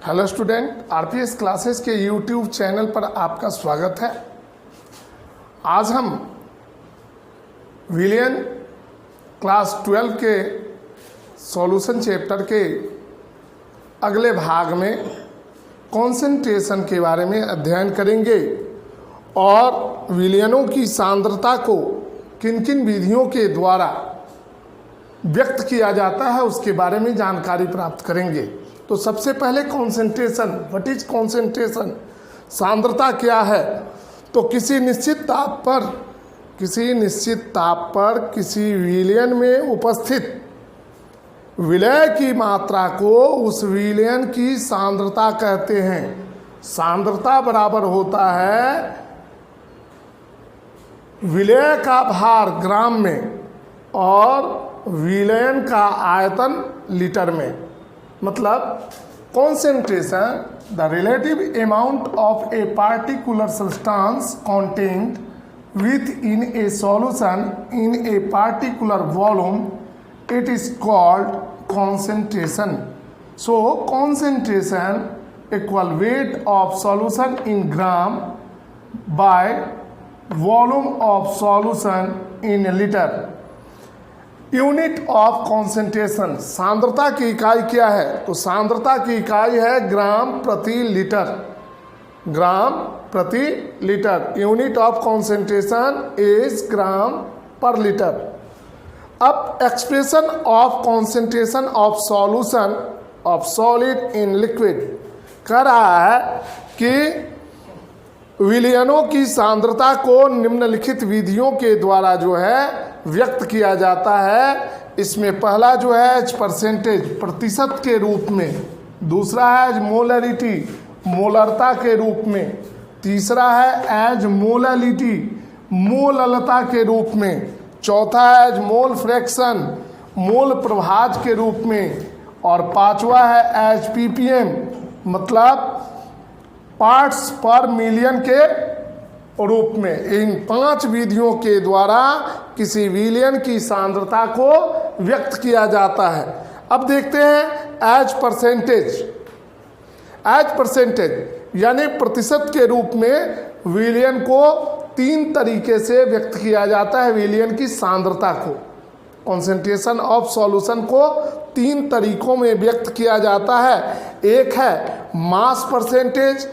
Hello student, RPS classes के YouTube channel पर आपका स्वागत है। आज हम विलियन क्लास 12 के सॉल्यूशन चैप्टर के अगले भाग में कंसंट्रेशन के बारे में अध्ययन करेंगे और विलियनों की सांद्रता को किन किन विधियों के द्वारा व्यक्त किया जाता है उसके बारे में जानकारी प्राप्त करेंगे। तो सबसे पहले कंसंट्रेशन, व्हाट इज कंसंट्रेशन, सांद्रता क्या है। तो किसी निश्चित ताप पर किसी विलयन में उपस्थित विलय की मात्रा को उस विलयन की सांद्रता कहते हैं। सांद्रता बराबर होता है विलय का भार ग्राम में और विलयन का आयतन लीटर में। मतलब concentration, the relative amount of a particular substance contained within a solution in a particular volume, it is called concentration. So concentration equal weight of solution in gram by volume of solution in liter. Unit of concentration, सांद्रता की इकाई क्या है। तो सांद्रता की इकाई है ग्राम प्रति लीटर। ग्राम प्रति litre, unit of concentration is gram per litre. अब expression of concentration of solution of solid in liquid कह रहा है कि विलयनों की सांद्रता को निम्नलिखित विधियों के द्वारा जो है व्यक्त किया जाता है। इसमें पहला जो है एज परसेंटेज, प्रतिशत के रूप में। दूसरा है एज मोलरिटी, मोलरता के रूप में। तीसरा है एज मोललिटी, मोललता के रूप में। चौथा है एज मोल फ्रैक्शन, मोल प्रभाज के रूप में। और पांचवा है एज पीपीएम, मतलब पार्ट्स पर मिलियन के रूप में। इन 5 विधियों के द्वारा किसी विलयन की सांद्रता को व्यक्त किया जाता है। अब देखते हैं एज परसेंटेज। एज परसेंटेज यानी प्रतिशत के रूप में विलयन को 3 तरीके से व्यक्त किया जाता है। विलयन की सांद्रता को, कॉन्सेंट्रेशन ऑफ सॉल्यूशन को 3 तरीकों में व्यक्त किया जाता है। एक है मास परसेंटेज,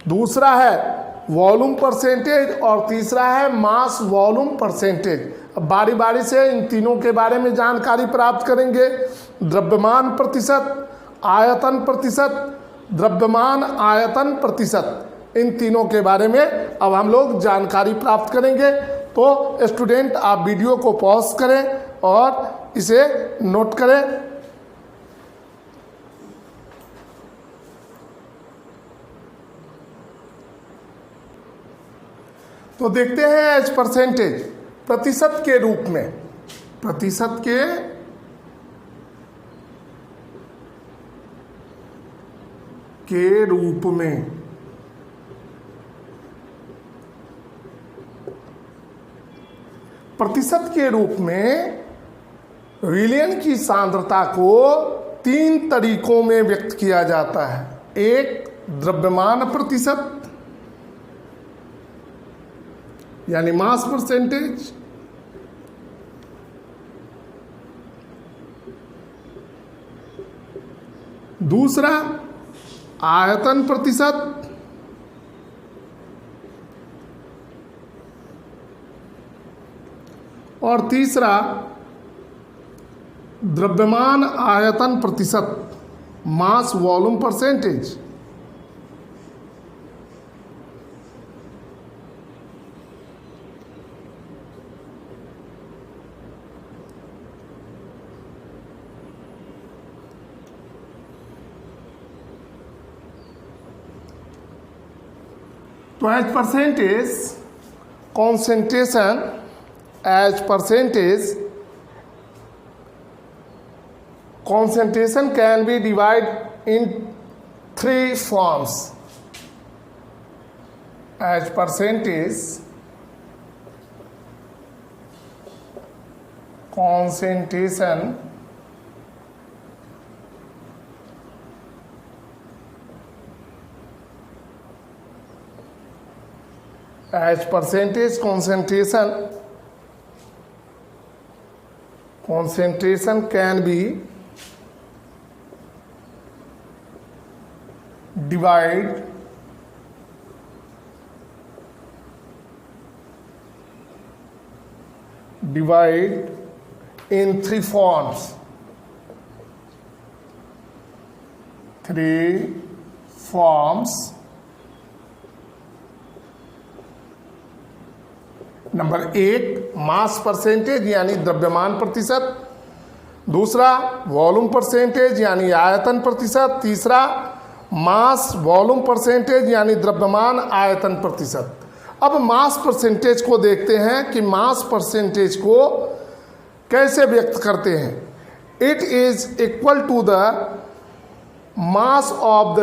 दूसरा है वॉल्यूम परसेंटेज और तीसरा है मास वॉल्यूम परसेंटेज। अब बारी बारी से इन तीनों के बारे में जानकारी प्राप्त करेंगे। द्रव्यमान प्रतिशत, आयतन प्रतिशत, द्रव्यमान आयतन प्रतिशत, इन तीनों के बारे में अब हम लोग जानकारी प्राप्त करेंगे। तो स्टूडेंट आप वीडियो को पॉज करें और इसे नोट करें। तो देखते हैं एज परसेंटेज, प्रतिशत के रूप में। प्रतिशत के रूप में प्रतिशत के रूप में विलयन की सांद्रता को 3 तरीकों में व्यक्त किया जाता है। एक द्रव्यमान प्रतिशत यानी मास परसेंटेज, दूसरा आयतन प्रतिशत, और तीसरा द्रव्यमान आयतन प्रतिशत, मास वॉल्यूम परसेंटेज। तो as percentage concentration, as percentage, concentration can be divided in 3 forms. As percentage, concentration as percentage concentration can be divide in three forms. Number 1 mass percentage यानी द्रव्यमान प्रतिशत, दूसरा वॉल्यूम परसेंटेज यानी आयतन प्रतिशत, तीसरा मास volume percentage यानी द्रव्यमान आयतन प्रतिशत। अब मास परसेंटेज को देखते हैं कि मास परसेंटेज को कैसे व्यक्त करते हैं। It is equal to the mass of the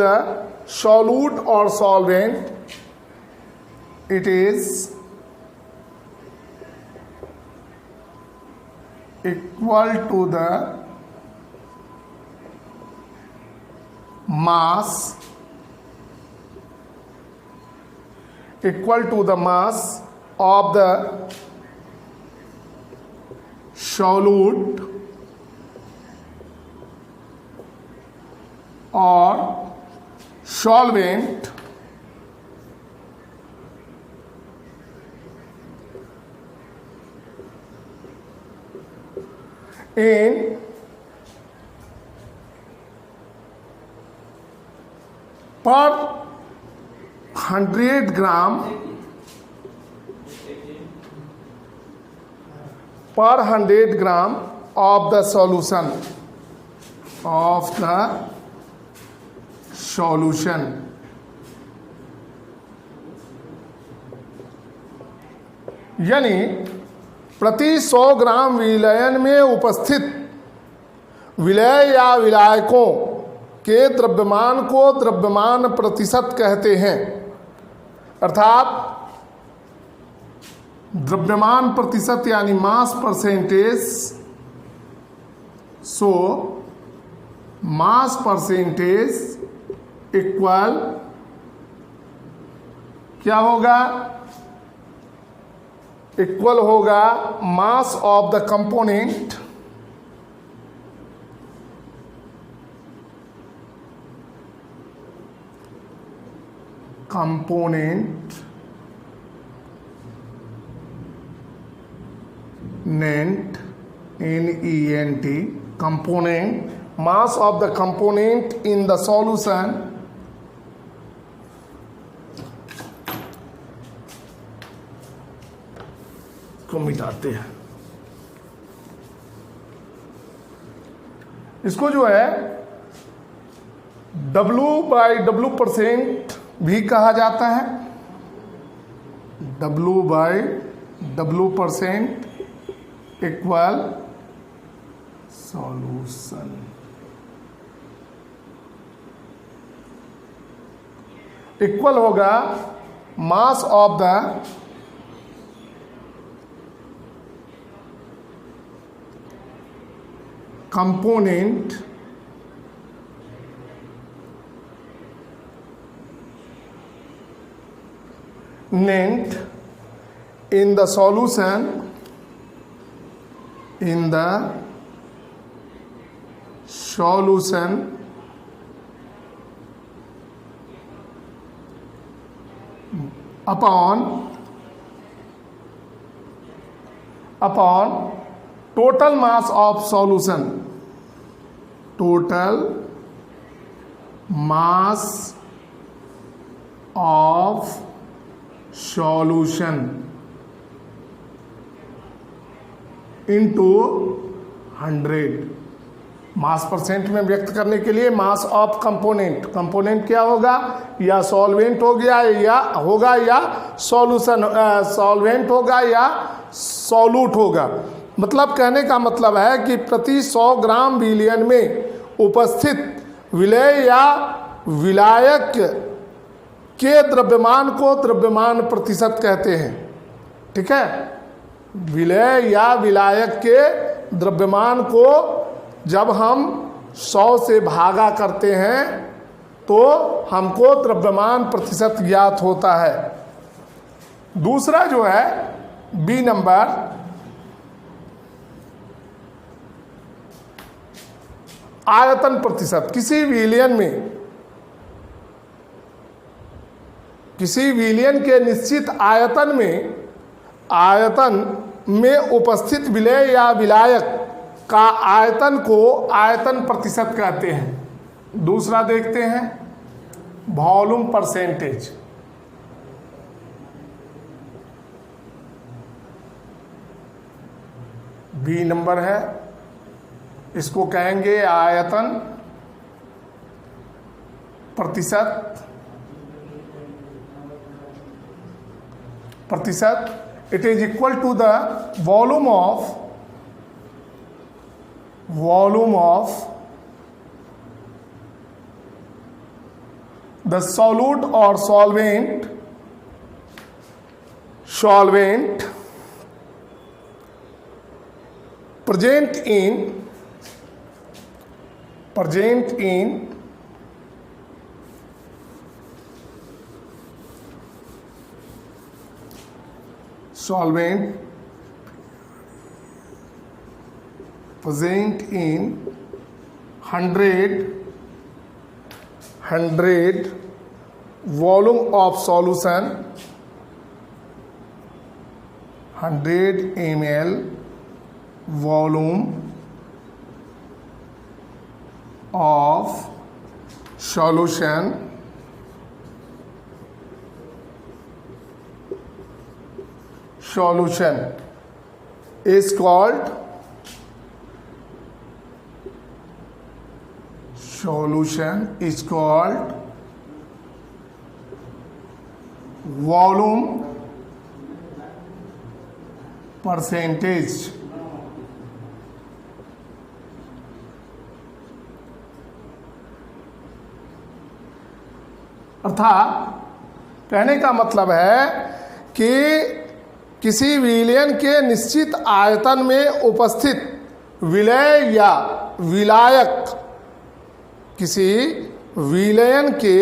solute और solvent. It is equal to the mass of the solute or solvent in per 100 gram of the solution यानी प्रति 100 ग्राम विलयन में उपस्थित विलय या विलायकों के द्रव्यमान को द्रव्यमान प्रतिशत कहते हैं। अर्थात द्रव्यमान प्रतिशत यानी मास परसेंटेज। सो मास परसेंटेज इक्वल क्या होगा? इक्वल होगा मास of the component NENT component mass of the component in the solution को मिटाते हैं। इसको जो है W/W% भी कहा जाता है। W/W% equal solution. इक्वल होगा मास of the component NENT in the solution upon total mass of solution, total mass of solution into 100। Mass percent में व्यक्त करने के लिए मास ऑफ कंपोनेंट, कंपोनेंट क्या होगा? या सॉल्वेंट हो गया या सॉल्यूशन, सॉल्वेंट होगा या सॉल्यूट होगा। मतलब कहने का मतलब है कि प्रति 100 ग्राम विलयन में उपस्थित विलय या विलायक के द्रव्यमान को द्रव्यमान प्रतिशत कहते हैं। ठीक है, विलय या विलायक के द्रव्यमान को जब हम 100 से भागा करते हैं तो हमको द्रव्यमान प्रतिशत ज्ञात होता है। दूसरा जो है बी नंबर, आयतन प्रतिशत। किसी विलयन के निश्चित आयतन में उपस्थित विलय या विलायक का आयतन को आयतन प्रतिशत कहते हैं। दूसरा देखते हैं वॉल्यूम परसेंटेज। बी नंबर है, इसको कहेंगे आयतन प्रतिशत। It is equal to the volume of the solute और solvent present in solvent present in 100 volume of solution, 100 ml volume of solution is called volume percentage। अर्थात कहने का मतलब है कि किसी विलयन के निश्चित आयतन में उपस्थित विलय या विलायक, किसी विलयन के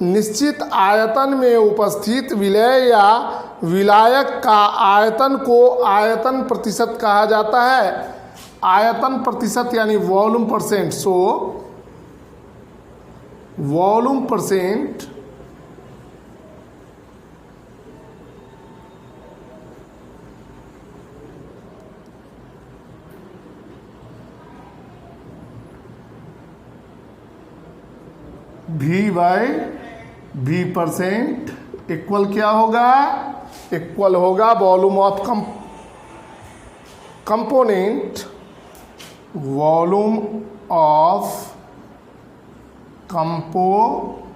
निश्चित आयतन में उपस्थित विलय या विलायक का आयतन को आयतन प्रतिशत कहा जाता है। आयतन प्रतिशत यानी volume percent. So volume percent V percent equal क्या होगा? इक्वल होगा volume of component, volume of component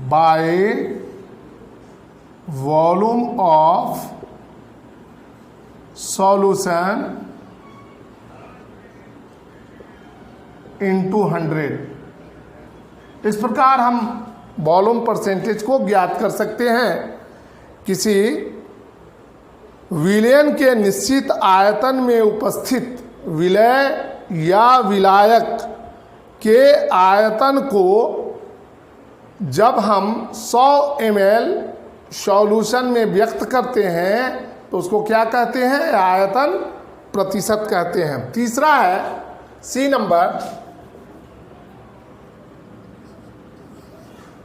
by volume of solution into 100। इस प्रकार हम वॉल्यूम परसेंटेज को ज्ञात कर सकते हैं। किसी विलयन के निश्चित आयतन में उपस्थित विलय या विलायक के आयतन को जब हम 100 ml सॉल्यूशन में व्यक्त करते हैं तो उसको क्या कहते हैं? आयतन प्रतिशत कहते हैं। तीसरा है C number,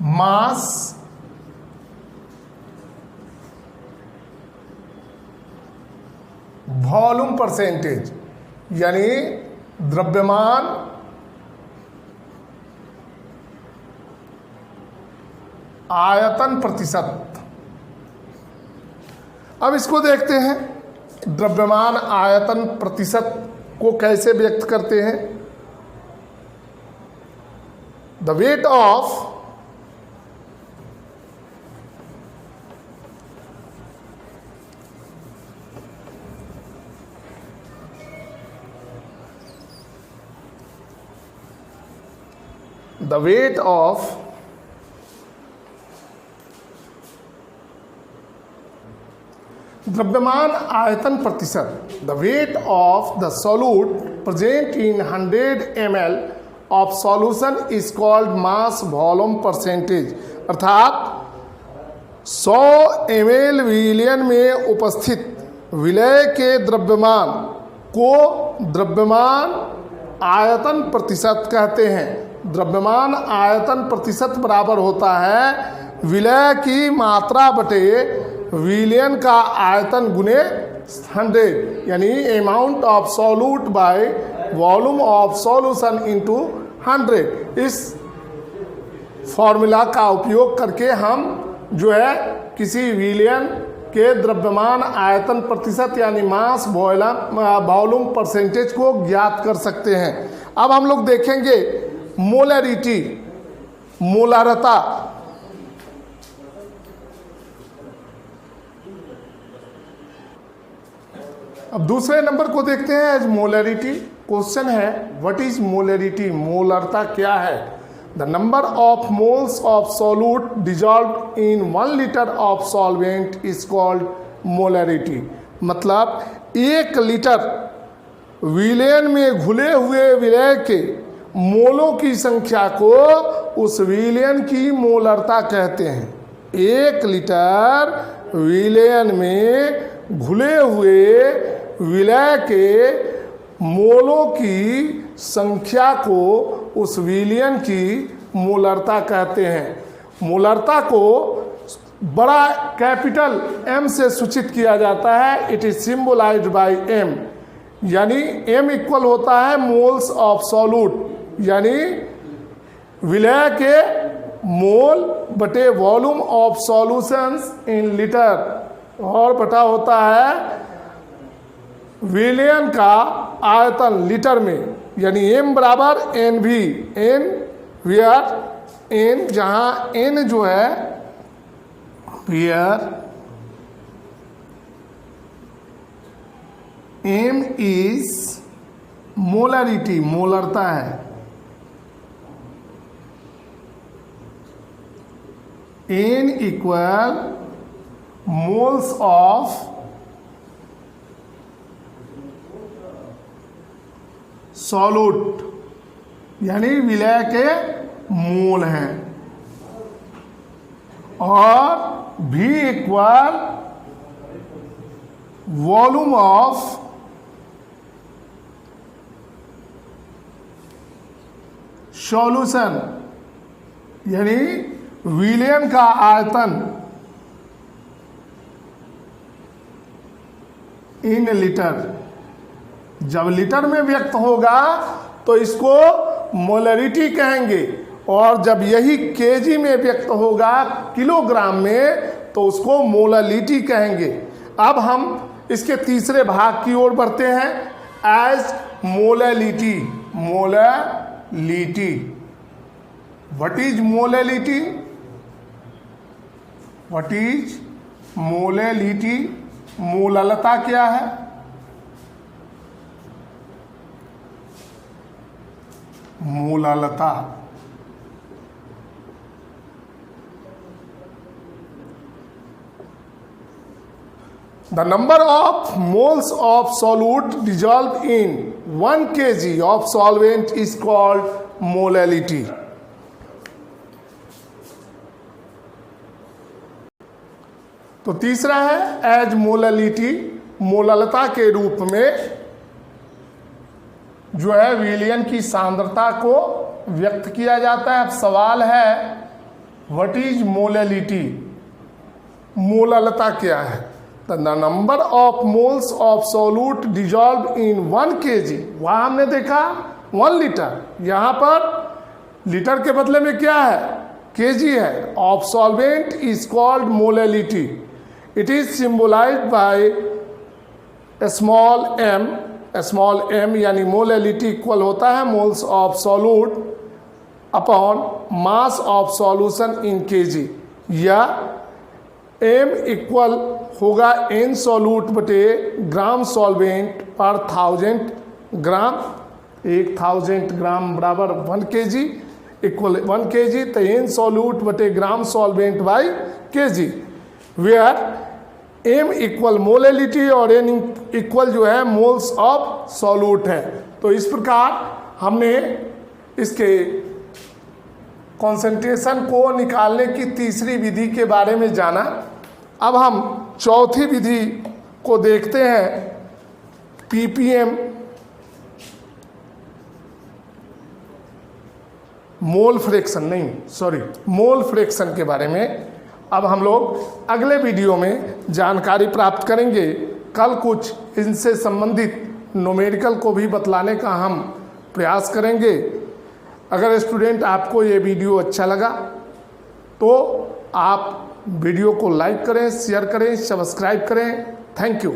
mass volume percentage यानी द्रव्यमान आयतन प्रतिशत। अब इसको देखते हैं, द्रव्यमान आयतन प्रतिशत को कैसे व्यक्त करते हैं। द वेट ऑफ द्रव्यमान आयतन प्रतिशत, the weight of the solute present in 100 ml of solution is called mass volume percentage अर्थात 100 ml विलयन में उपस्थित विलय के द्रव्यमान को द्रव्यमान आयतन प्रतिशत कहते हैं। द्रव्यमान आयतन प्रतिशत बराबर होता है विलय की मात्रा बटे विलयन का आयतन गुने 100, यानी amount of solute by volume of solution into 100। इस फॉर्मूला का उपयोग करके हम जो है किसी विलयन के द्रव्यमान आयतन प्रतिशत यानी मास वॉल्यूम परसेंटेज को ज्ञात कर सकते हैं। अब हम लोग देखेंगे मोलरिटी, मोलारता। अब दूसरे नंबर को देखते हैं एज मोलरिटी। क्वेश्चन है व्हाट इज मोलरिटी, मोलरता क्या है। The number of moles of solute dissolve in 1 litre of solvent is called molarity. मतलब 1 लीटर विलयन में घुले हुए विलय के मोलों की संख्या को उस विलयन की मोलरता कहते हैं। 1 लीटर विलयन में घुले हुए विलय के मोलों की संख्या को उस विलयन की मोलरता कहते हैं। मोलरता को बड़ा कैपिटल M से सूचित किया जाता है। It is symbolized bye M, यानी M इक्वल होता है मोल्स ऑफ सॉल्यूट, यानी विलय के मोल बटे volume of solutions in litre, और बटा होता है विलयन का आयतन लीटर में, यानी M बराबर NV, N वेयर N, जहाँ N जो है वेयर M इज मोलरिटी, मोलरता है। N equal moles of solute, यानी विलय के मोल हैं, और V equal volume of solution, यानी विलयन का आयतन इन लीटर। जब लीटर में व्यक्त होगा तो इसको मोलरिटी कहेंगे, और जब यही केजी में व्यक्त होगा किलोग्राम में तो उसको मोलरिटी कहेंगे। अब हम इसके तीसरे भाग की ओर बढ़ते हैं as molarity. Molarity, what is molarity, what is molarity, मोललता क्या है। मोललता the number of moles of solute dissolve in 1 kg of solvent is called molarity. तो तीसरा है एज मोलरिटी, मोललता के रूप में जो है विलयन की सांद्रता को व्यक्त किया जाता है। अब सवाल है व्हाट इज मोलरिटी, मोललता क्या है। The number of moles of solute dissolve in 1 kg, वहाँ हमने देखा 1 लीटर, यहाँ पर लीटर के बदले में क्या है, केजी है। Of solvent is called molarity. It is symbolized by small m, यानी मोलरिटी इक्वल होता है moles of solute upon mass of solution in KG, या m इक्वल होगा n सॉल्यूट बटे ग्राम सॉल्वेंट पर 1000 ग्राम। 1000 ग्राम बराबर 1 kg इक्वल 1 kg, तो n solute बटे gram solvent by kg, where m equal molarity और n इक्वल जो है मोल्स ऑफ सॉल्यूट है। तो इस प्रकार हमने इसके कॉन्सेंट्रेशन को निकालने की तीसरी विधि के बारे में जाना। अब हम चौथी विधि को देखते हैं, पीपीएम मोल फ्रैक्शन के बारे में अब हम लोग अगले वीडियो में जानकारी प्राप्त करेंगे। कल कुछ इनसे संबंधित न्यूमेरिकल को भी बतलाने का हम प्रयास करेंगे। अगर स्टूडेंट आपको ये वीडियो अच्छा लगा तो आप वीडियो को लाइक करें, शेयर करें, सब्सक्राइब करें। Thank you.